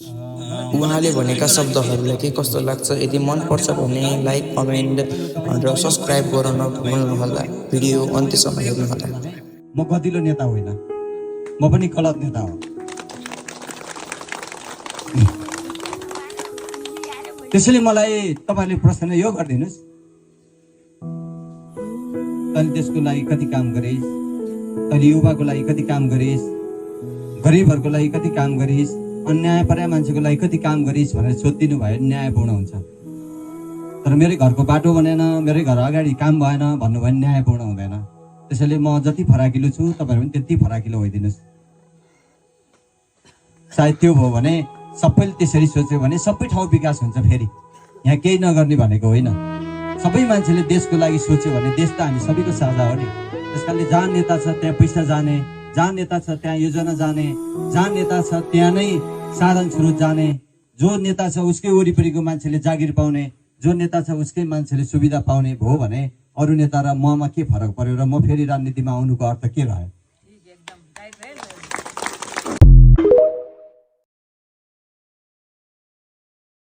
उहाँले भनेका शब्दहरूलाई के कस्तो लाग्छ, यदि मन पर्छ भने लाइक, कमेन्ट र सब्सक्राइब गर्न नभुल्नुहोला। भिडियो अन्त्यसम्म हेर्नुहोला। म गतिलो नेता होइन, म पनि गलत नेता हो। त्यसैले मलाई तपाईले प्रश्न यो गरिदिनुस्, तैँले देशको लागि कति काम गरिस्, तैँले युवाको लागि कति काम गरिस्, गरिबहरूको लागि कति काम गरिस्, अन्याय पर्या मान्छेको लागि कति काम गरिस् भनेर सोधिदिनु भयो न्यायपूर्ण हुन्छ। तर मेरो घरको बाटो बनेन, मेरो घर अगाडि काम भएन भन्नुभयो न्यायपूर्ण हुँदैन। त्यसैले म जति फराकिलो छु तपाईहरु पनि त्यति फराकिलो होइदिनुस्। सायद त्यो भयो भने सबैले त्यसरी सोच्यो भने सबै ठाउँ विकास हुन्छ। फेरि यहाँ केही नगर्ने भनेको होइन, सबै मान्छेले देशको लागि सोच्यो भने देश त हामी सबैको साझा हो नि। त्यसकारणले जहाँ नेता छ त्यहाँ पैसा जाने, जहाँ नेता छ त्यहाँ योजना जाने, जहाँ नेता छ त्यहाँ नै साधन स्रोत जाने, जो नेता छ उसकै वरिपरिको मान्छेले जागिर पाउने, जो नेता छ उसकै मान्छेले सुविधा पाउने भयो भने अरू नेता र ममा के फरक पर्यो र म फेरि राजनीतिमा आउनुको अर्थ के रह्यो?